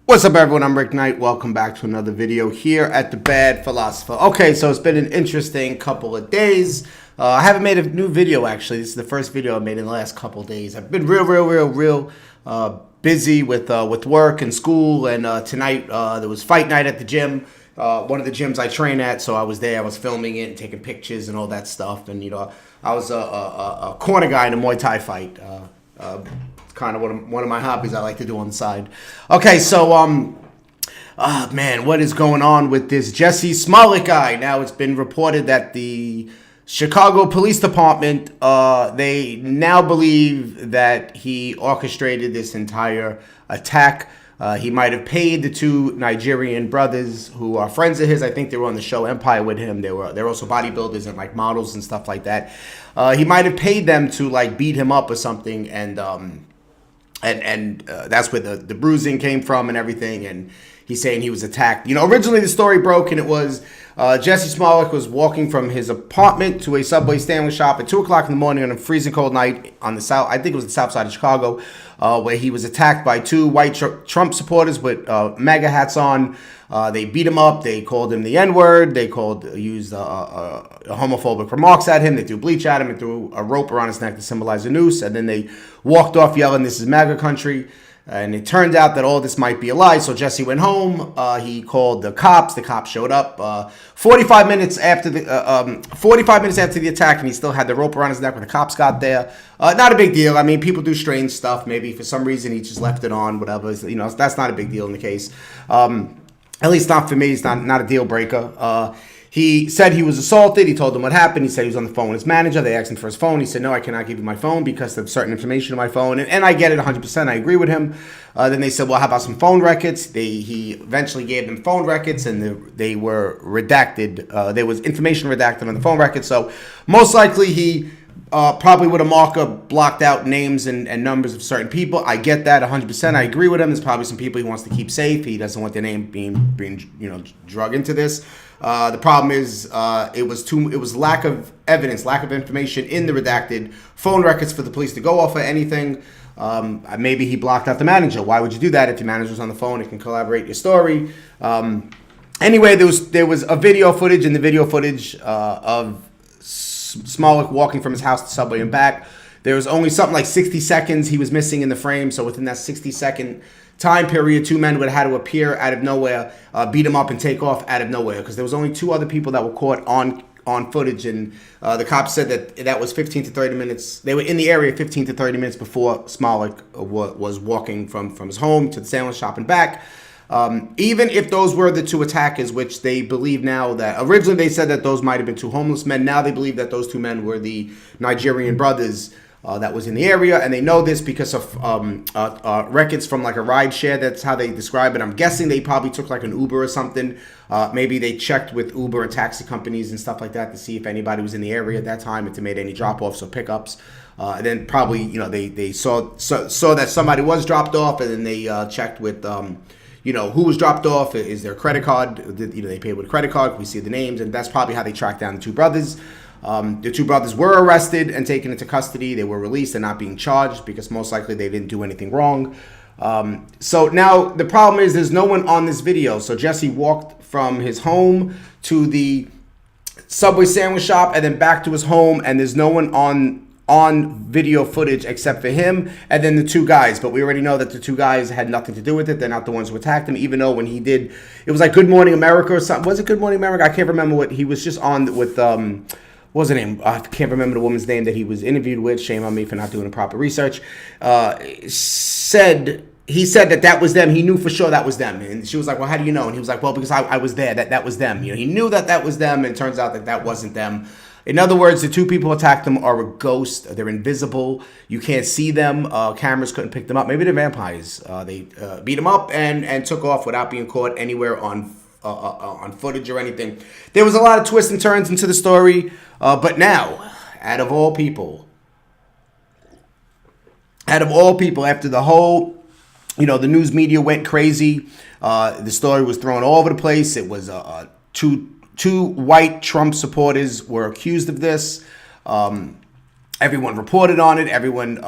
What's up, everyone? I'm Rick Knight. Welcome back to another video here at The Bad Philosopher. Okay, so it's been an interesting couple of days. I haven't made a new video, actually. This is the first video I made in the last couple of days. I've been real busy with work and school, and tonight there was fight night at the gym. One of the gyms I train at, so I was there. I was filming it and taking pictures and all that stuff. And, I was a corner guy in a Muay Thai fight. It's kind of one of my hobbies I like to do on the side. Okay, so, man, what is going on with this Jussie Smollett guy? Now, it's been reported that the Chicago Police Department, they now believe that he orchestrated this entire attack. He might have paid the two Nigerian brothers who are friends of his. I think they were on the show Empire with him. They're also bodybuilders and like models and stuff like that. He might have paid them to like beat him up or something, and that's where the bruising came from and everything. And he's saying he was attacked. Originally the story broke, and it was Jussie Smollett was walking from his apartment to a Subway sandwich shop at 2 o'clock in the morning on a freezing cold night on the south. I think it was the south side of Chicago, where he was attacked by two white Trump supporters with MAGA hats on. They beat him up. They called him the N-word. They used homophobic remarks at him. They threw bleach at him and threw a rope around his neck to symbolize a noose. And then they walked off yelling, "This is MAGA country." And it turned out that all this might be a lie. So Jussie went home. He called the cops. The cops showed up 45 minutes after the attack, and he still had the rope around his neck when the cops got there. Not a big deal. I mean, people do strange stuff. Maybe for some reason he just left it on. Whatever. That's not a big deal in the case. At least not for me. It's not a deal breaker. He said he was assaulted. He told them what happened. He said he was on the phone with his manager. They asked him for his phone. He said, "No, I cannot give you my phone because of certain information on my phone." And I get it 100%. I agree with him. Then they said, "Well, how about some phone records?" He eventually gave them phone records, and they were redacted. There was information redacted on the phone records. So most likely he probably with a marker blocked out names and numbers of certain people. I get that 100%. I agree with him. There's probably some people he wants to keep safe. He doesn't want their name being drug into this. The problem is it was lack of evidence, lack of information in the redacted phone records for the police to go off of anything. Maybe he blocked out the manager. Why would you do that if your manager's on the phone? It can collaborate your story. Anyway, there was a video footage, and the video footage of Smollett walking from his house to Subway and back. There was only something like 60 seconds he was missing in the frame. So within that 60-second time period, two men would have had to appear out of nowhere, beat him up, and take off out of nowhere, because there was only two other people that were caught on footage, and the cops said that was 15 to 30 minutes. They were in the area 15 to 30 minutes before Smollett was walking from his home to the sandwich shop and back. Even if those were the two attackers, which they believe now that originally they said that those might have been two homeless men. Now they believe that those two men were the Nigerian brothers that was in the area, and they know this because of records from like a ride share. That's how they describe it. I'm guessing they probably took like an Uber or something. Maybe they checked with Uber and taxi companies and stuff like that to see if anybody was in the area at that time, if they made any drop-offs or pickups. And then probably they saw that somebody was dropped off, and then they checked with who was dropped off. Is their credit card? They paid with a credit card. We see the names, and that's probably how they tracked down the two brothers. The two brothers were arrested and taken into custody. They were released and not being charged because most likely they didn't do anything wrong. So now the problem is there's no one on this video. So Jussie walked from his home to the Subway sandwich shop and then back to his home, and there's no one on video footage except for him and then the two guys. But we already know that the two guys had nothing to do with it. They're not the ones who attacked him, even though when he did, it was like Good Morning America or something. Was it Good Morning America? I can't remember what he was just on with. What was her name? I can't remember the woman's name that he was interviewed with. Shame on me for not doing the proper research. He said that was them. He knew for sure that was them. And she was like, "Well, how do you know?" And he was like, "Well, because I was there. That was them." He knew that was them, and it turns out that wasn't them. In other words, the two people who attacked them are a ghost. They're invisible. You can't see them. Cameras couldn't pick them up. Maybe they're vampires. They beat them up and took off without being caught anywhere on footage or anything. There was a lot of twists and turns into the story. But now, out of all people, after the whole, the news media went crazy. The story was thrown all over the place. It was two white Trump supporters were accused of this. Everyone reported on it. Everyone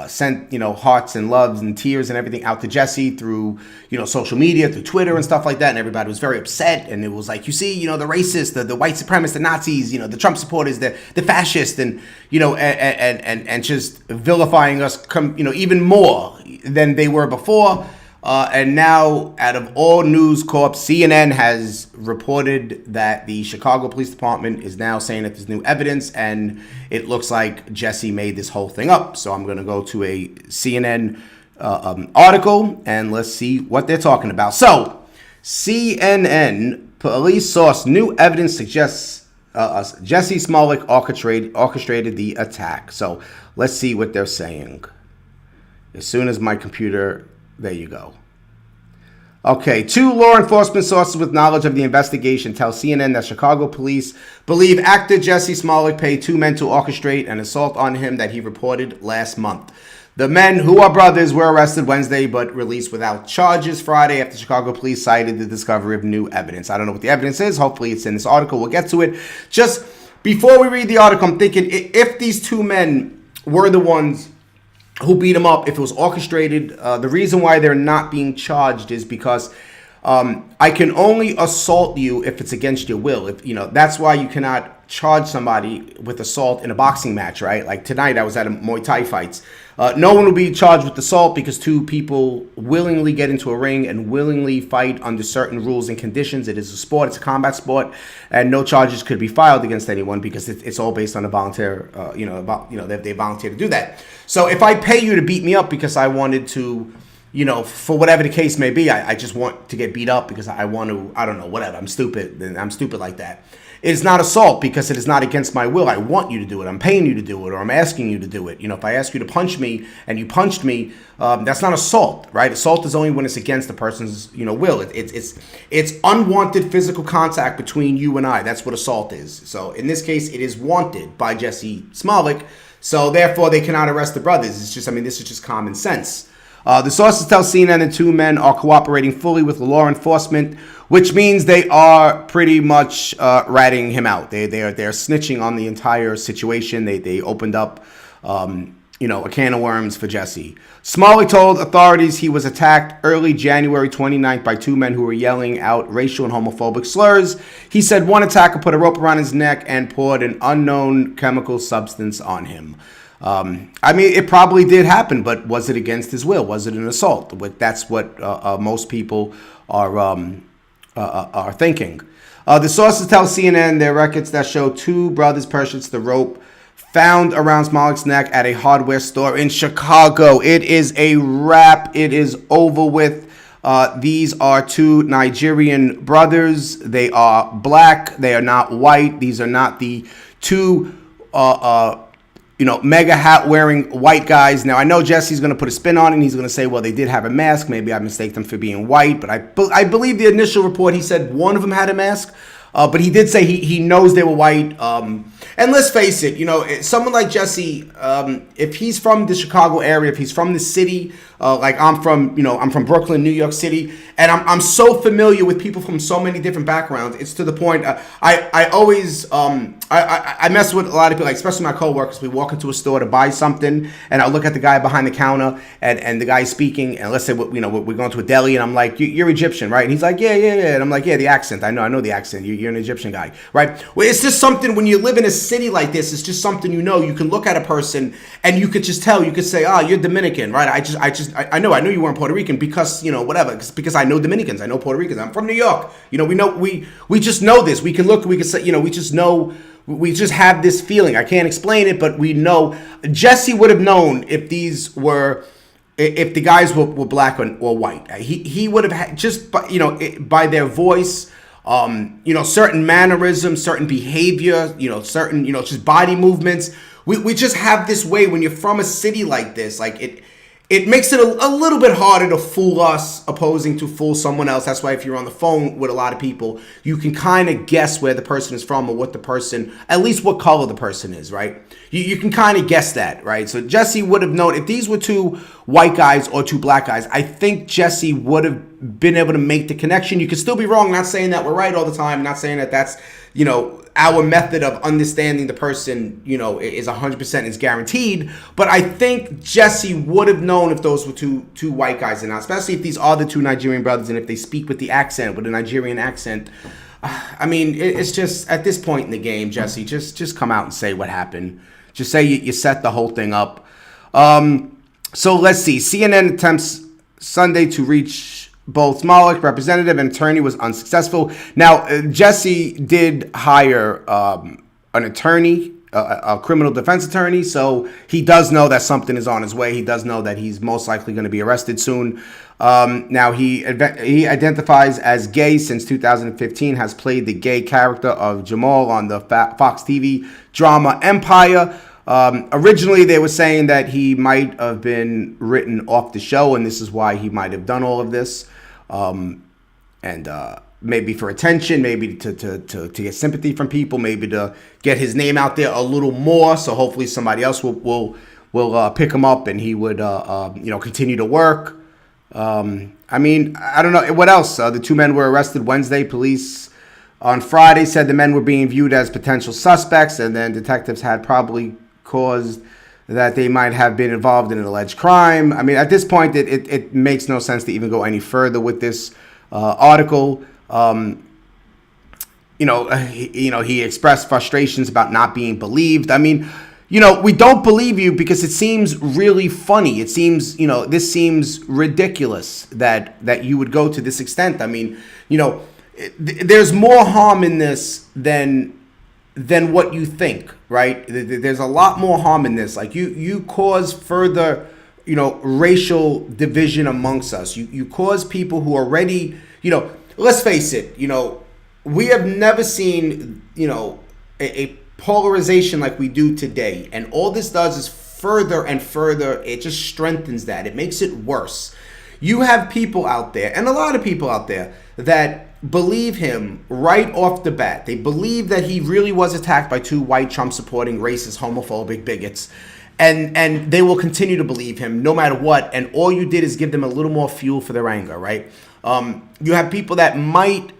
sent, hearts and loves and tears and everything out to Jussie through, social media, through Twitter and stuff like that. And everybody was very upset. And it was like, you see, the racists, the white supremacists, the Nazis, the Trump supporters, the fascists, and, and just vilifying us, even more than they were before. And now, out of all News Corp, CNN has reported that the Chicago Police Department is now saying that there's new evidence, and it looks like Jussie made this whole thing up. So I'm going to go to a CNN article, and let's see what they're talking about. So, CNN police source, new evidence suggests Jussie Smollett orchestrated the attack. So let's see what they're saying. As soon as my computer... There you go. Okay, 2 law enforcement sources with knowledge of the investigation tell CNN that Chicago police believe actor Jussie Smollett paid 2 men to orchestrate an assault on him that he reported last month. The men, who are brothers, were arrested Wednesday but released without charges Friday after Chicago police cited the discovery of new evidence. I don't know what the evidence is. Hopefully it's in this article. We'll get to it. Just before we read the article, I'm thinking if these 2 men were the ones who beat him up, if it was orchestrated, the reason why they're not being charged is because I can only assault you if it's against your will. If that's why you cannot charge somebody with assault in a boxing match, right? Like tonight, I was at a Muay Thai fights. No one will be charged with assault because 2 people willingly get into a ring and willingly fight under certain rules and conditions. It is a sport; it's a combat sport, and no charges could be filed against anyone because it's all based on a volunteer. They volunteer to do that. So if I pay you to beat me up because I wanted to, for whatever the case may be, I just want to get beat up because I want to, I don't know, whatever. I'm stupid. I'm stupid like that. It's not assault because it is not against my will. I want you to do it. I'm paying you to do it, or I'm asking you to do it. If I ask you to punch me and you punched me, that's not assault, right? Assault is only when it's against the person's, will. It's unwanted physical contact between you and I. That's what assault is. So in this case, it is wanted by Jussie Smollett. So therefore, they cannot arrest the brothers. This is just common sense. The sources tell CNN the 2 men are cooperating fully with law enforcement, which means they are pretty much ratting him out. They're snitching on the entire situation. They opened up, a can of worms for Jussie. Smollett told authorities he was attacked early January 29th by 2 men who were yelling out racial and homophobic slurs. He said one attacker put a rope around his neck and poured an unknown chemical substance on him. It probably did happen, but was it against his will? Was it an assault? That's what most people are thinking. The sources tell CNN their records that show 2 brothers purchased the rope found around Smollett's neck at a hardware store in Chicago. It is a wrap. It is over with. These are 2 Nigerian brothers. They are black. They are not white. These are not the 2 mega hat wearing white guys. Now, I know Jesse's going to put a spin on it, and he's going to say, well, they did have a mask. Maybe I mistake them for being white. But I believe the initial report, he said one of them had a mask. But he did say he knows they were white. And let's face it, someone like Jussie, if he's from the Chicago area, if he's from the city, like I'm from Brooklyn, New York City, and I'm so familiar with people from so many different backgrounds. It's to the point I always I mess with a lot of people, like especially my coworkers. We walk into a store to buy something, and I look at the guy behind the counter, and the guy's speaking, and let's say we're going to a deli, and I'm like, you're Egyptian, right? And he's like, yeah, and I'm like, yeah, the accent. I know the accent. You're an Egyptian guy, right? Well, it's just something when you live in a city like this. It's just something you can look at a person and you could just tell. You could say, you're Dominican, right? I know you weren't Puerto Rican because whatever. Because I know Dominicans, I know Puerto Ricans. I'm from New York. We just know this. We can look. We can say, we just know. We just have this feeling. I can't explain it, but we know. Jussie would have known if the guys were black or white. He would have had, just by their voice, certain mannerisms, certain behavior, certain just body movements. We just have this way when you're from a city like this, like it makes it a little bit harder to fool us opposing to fool someone else. That's why if you're on the phone with a lot of people, you can kind of guess where the person is from or at least what color the person is, right? You can kind of guess that, right? So Jussie would have known if these were 2 white guys or two black guys. I think Jussie would have been able to make the connection. You could still be wrong. Not saying that we're right all the time. Not saying that that's, our method of understanding the person, is 100% is guaranteed. But I think Jussie would have known if those were two white guys or not, especially if these are the two Nigerian brothers and if they speak with the accent, with a Nigerian accent. I mean, it's just at this point in the game, Jussie, just come out and say what happened. Just say you set the whole thing up. So let's see. CNN attempts Sunday to reach both Smollett, representative, and attorney was unsuccessful. Now, Jussie did hire an attorney, a criminal defense attorney, so he does know that something is on his way. He does know that he's most likely going to be arrested soon. Now, he identifies as gay since 2015, has played the gay character of Jamal on the Fox TV drama Empire. Originally, they were saying that he might have been written off the show, and this is why he might have done all of this. Maybe for attention, maybe to get sympathy from people, maybe to get his name out there a little more. So hopefully somebody else will pick him up and he would continue to work. I mean, I don't know what else. The two men were arrested Wednesday. Police on Friday said the men were being viewed as potential suspects, and then detectives had probably caused that they might have been involved in an alleged crime. I mean, at this point, it makes no sense to even go any further with this article. He expressed frustrations about not being believed. I mean, we don't believe you because it seems really funny. It seems, this seems ridiculous that you would go to this extent. I mean, there's more harm in this than what you think, right? There's a lot more harm in this. Like you cause further, racial division amongst us. You cause people who already, let's face it, we have never seen, a polarization like we do today. And all this does is further and further, it just strengthens that. It makes it worse. You have people out there, and a lot of people out there, that believe him right off the bat. They believe that he really was attacked by two white Trump-supporting, racist, homophobic bigots. And they will continue to believe him no matter what. And all you did is give them a little more fuel for their anger, right? You have people that might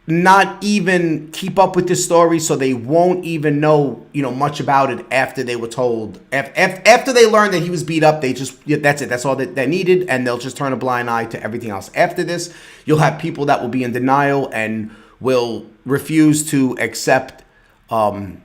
not even keep up with this story, so they won't even know, much about it after they were told. After they learned that he was beat up, that's it. That's all that they needed, and they'll just turn a blind eye to everything else. After this, you'll have people that will be in denial and will refuse to accept, to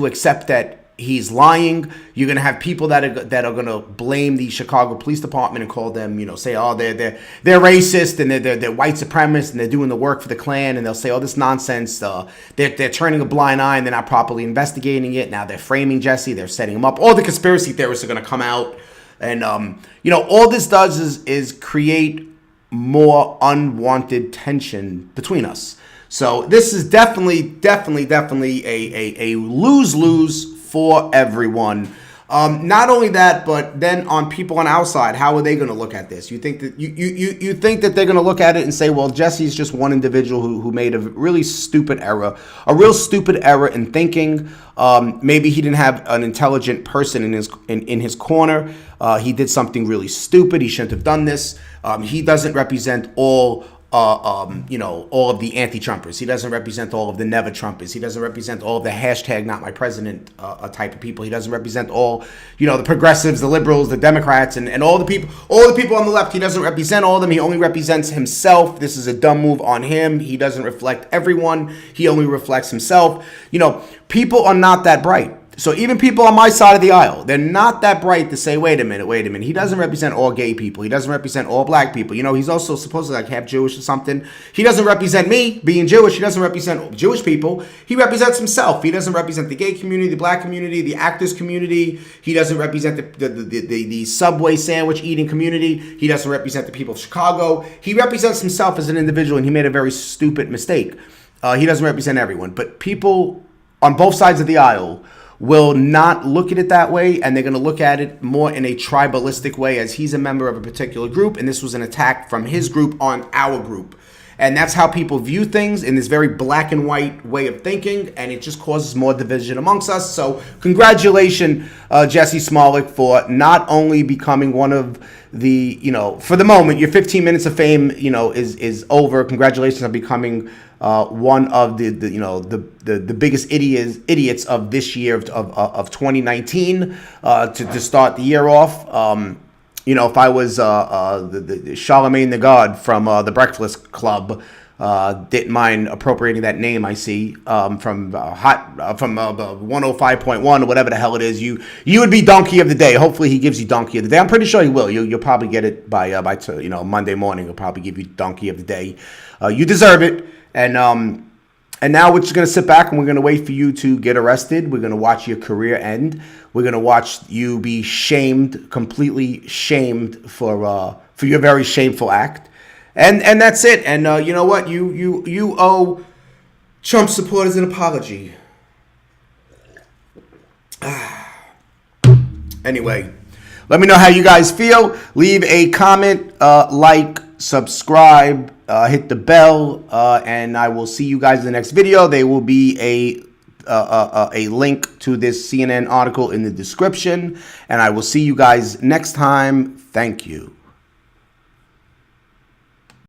accept that he's lying. You're gonna have people that are gonna blame the Chicago Police Department and call them, say, oh, they're racist and they're white supremacists and they're doing the work for the Klan, and they'll say, oh, this nonsense. They're turning a blind eye and they're not properly investigating it. Now they're framing Jussie. They're setting him up. All the conspiracy theorists are gonna come out, and all this does is create more unwanted tension between us. So this is definitely a lose-lose for everyone. Not only that, but then on people on our side, how are they going to look at this? You think that you think that they're going to look at it and say, well, Jussie's just one individual who made a really stupid error, a real stupid error in thinking. Maybe he didn't have an intelligent person in his corner. He did something really stupid. He shouldn't have done this. He doesn't represent all of the anti-Trumpers. He doesn't represent all of the never-Trumpers. He doesn't represent all of the hashtag not my president type of people. He doesn't represent all, the progressives, the liberals, the Democrats, and all the people on the left. He doesn't represent all of them. He only represents himself. This is a dumb move on him. He doesn't reflect everyone. He only reflects himself. People are not that bright. So even people on my side of the aisle, they're not that bright to say, wait a minute. He doesn't represent all gay people. He doesn't represent all black people. He's also supposedly half Jewish or something. He doesn't represent me being Jewish. He doesn't represent Jewish people. He represents himself. He doesn't represent the gay community, the black community, the actors community. He doesn't represent the Subway sandwich eating community. He doesn't represent the people of Chicago. He represents himself as an individual, and he made a very stupid mistake. He doesn't represent everyone. But people on both sides of the aisle will not look at it that way, and they're going to look at it more in a tribalistic way, as he's a member of a particular group, and this was an attack from his group on our group. And that's how people view things in this very black and white way of thinking, and it just causes more division amongst us. So congratulations, Jussie Smollett, for not only becoming one of the, for the moment, your 15 minutes of fame, is over. Congratulations on becoming one of the biggest idiots of this year of 2019 to start the year off. If I was the Charlemagne the God from the Breakfast Club, didn't mind appropriating that name I see from 105.1 or whatever the hell it is, you would be Donkey of the Day. Hopefully he gives you Donkey of the Day. I'm pretty sure he will. You'll probably get it by Monday morning. He'll probably give you Donkey of the Day. You deserve it. And now we're just going to sit back and we're going to wait for you to get arrested. We're going to watch your career end. We're going to watch you be shamed, completely shamed for your very shameful act. And that's it. And you know what? You owe Trump supporters an apology. Anyway, let me know how you guys feel. Leave a comment, like, subscribe, hit the bell, and I will see you guys in the next video. There will be a link to this CNN article in the description, and I will see you guys next time. Thank you.